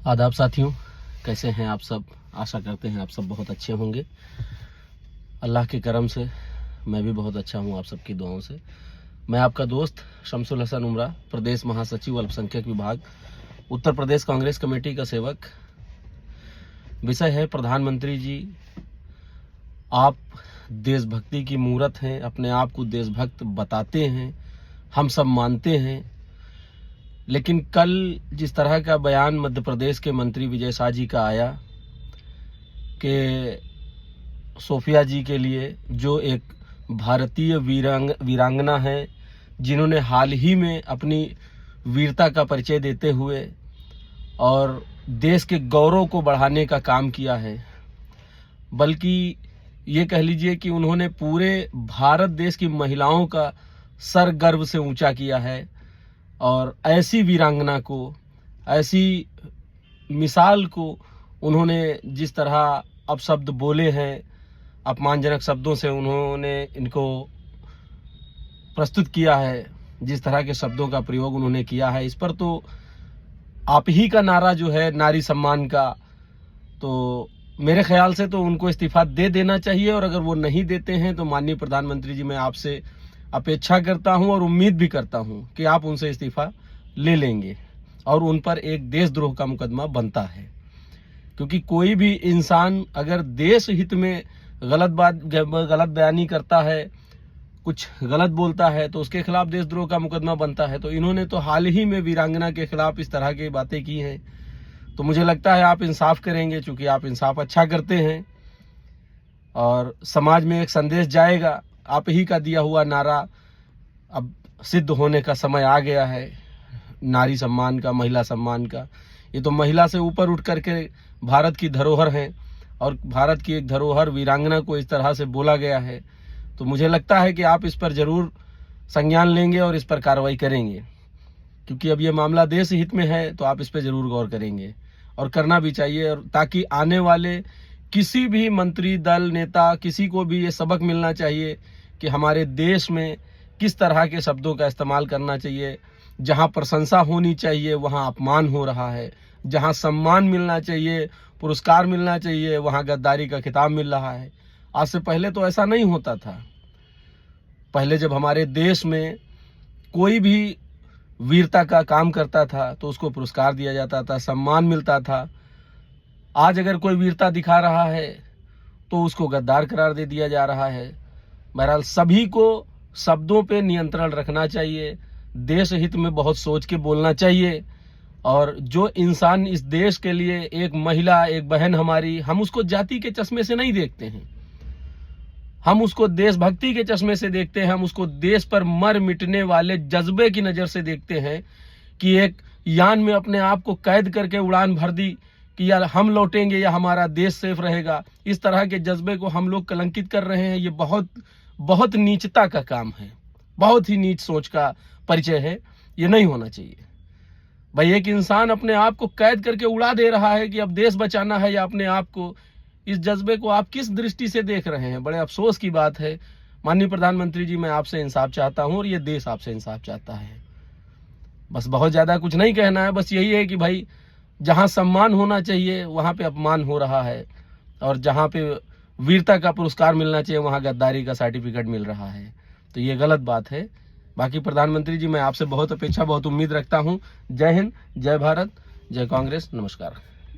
आदाब साथियों, कैसे हैं आप सब। आशा करते हैं आप सब बहुत अच्छे होंगे। अल्लाह के करम से मैं भी बहुत अच्छा हूं, आप सबकी दुआओं से। मैं आपका दोस्त शमसुल हसन उमरा, प्रदेश महासचिव अल्पसंख्यक विभाग, उत्तर प्रदेश कांग्रेस कमेटी का सेवक। विषय है प्रधानमंत्री जी, आप देशभक्ति की मूरत हैं, अपने आप को देशभक्त बताते हैं, हम सब मानते हैं। लेकिन कल जिस तरह का बयान मध्य प्रदेश के मंत्री विजय शाह जी का आया कि सोफिया जी के लिए, जो एक भारतीय वीरांगना है, जिन्होंने हाल ही में अपनी वीरता का परिचय देते हुए और देश के गौरव को बढ़ाने का काम किया है, बल्कि ये कह लीजिए कि उन्होंने पूरे भारत देश की महिलाओं का सर गर्व से ऊंचा किया है। और ऐसी वीरांगना को, ऐसी मिसाल को उन्होंने जिस तरह अपशब्द बोले हैं, अपमानजनक शब्दों से उन्होंने इनको प्रस्तुत किया है, जिस तरह के शब्दों का प्रयोग उन्होंने किया है, इस पर तो आप ही का नारा जो है नारी सम्मान का, तो मेरे ख्याल से तो उनको इस्तीफा दे देना चाहिए। और अगर वो नहीं देते हैं तो माननीय प्रधानमंत्री जी, मैं आपसे अपेक्षा करता हूं और उम्मीद भी करता हूं कि आप उनसे इस्तीफा ले लेंगे और उन पर एक देशद्रोह का मुकदमा बनता है। क्योंकि कोई भी इंसान अगर देश हित में गलत बयानी करता है, कुछ गलत बोलता है, तो उसके खिलाफ देशद्रोह का मुकदमा बनता है। तो इन्होंने तो हाल ही में वीरांगना के खिलाफ इस तरह की बातें की हैं, तो मुझे लगता है आप इंसाफ करेंगे, चूंकि आप इंसाफ अच्छा करते हैं और समाज में एक संदेश जाएगा। आप ही का दिया हुआ नारा अब सिद्ध होने का समय आ गया है, नारी सम्मान का, महिला सम्मान का। ये तो महिला से ऊपर उठ करके भारत की धरोहर है और भारत की एक धरोहर वीरांगना को इस तरह से बोला गया है। तो मुझे लगता है कि आप इस पर जरूर संज्ञान लेंगे और इस पर कार्रवाई करेंगे, क्योंकि अब ये मामला देश हित में है, तो आप इस पर जरूर गौर करेंगे और करना भी चाहिए, और ताकि आने वाले किसी भी मंत्री दल नेता, किसी को भी ये सबक मिलना चाहिए कि हमारे देश में किस तरह के शब्दों का इस्तेमाल करना चाहिए। जहां प्रशंसा होनी चाहिए वहां अपमान हो रहा है, जहां सम्मान मिलना चाहिए, पुरस्कार मिलना चाहिए, वहां गद्दारी का खिताब मिल रहा है। आज से पहले तो ऐसा नहीं होता था। पहले जब हमारे देश में कोई भी वीरता का काम करता था तो उसको पुरस्कार दिया जाता था, सम्मान मिलता था। आज अगर कोई वीरता दिखा रहा है तो उसको गद्दार करार दे दिया जा रहा है। बहरहाल सभी को शब्दों पे नियंत्रण रखना चाहिए, देश हित में बहुत सोच के बोलना चाहिए। और जो इंसान इस देश के लिए, एक महिला, एक बहन हमारी, हम उसको जाति के चश्मे से नहीं देखते हैं, हम उसको देशभक्ति के चश्मे से देखते हैं। हम उसको देश पर मर मिटने वाले जज्बे की नजर से देखते हैं कि एक यान में अपने आप को कैद करके उड़ान भर दी कि यार हम लौटेंगे या हमारा देश सेफ रहेगा। इस तरह के जज्बे को हम लोग कलंकित कर रहे हैं। ये बहुत नीचता का काम है, बहुत ही नीच सोच का परिचय है। ये नहीं होना चाहिए भाई। एक इंसान अपने आप को कैद करके उड़ा दे रहा है कि अब देश बचाना है या अपने आप को, इस जज्बे को आप किस दृष्टि से देख रहे हैं? बड़े अफसोस की बात है। माननीय प्रधानमंत्री जी, मैं आपसे इंसाफ चाहता हूं और ये देश आपसे इंसाफ चाहता है। बस बहुत ज्यादा कुछ नहीं कहना है, बस यही है कि भाई जहां सम्मान होना चाहिए वहां पे अपमान हो रहा है, और जहां पे वीरता का पुरस्कार मिलना चाहिए वहां गद्दारी का सर्टिफिकेट मिल रहा है। तो ये गलत बात है। बाकी प्रधानमंत्री जी, मैं आपसे बहुत अपेक्षा, बहुत उम्मीद रखता हूं। जय हिंद, जय भारत, जय कांग्रेस, नमस्कार।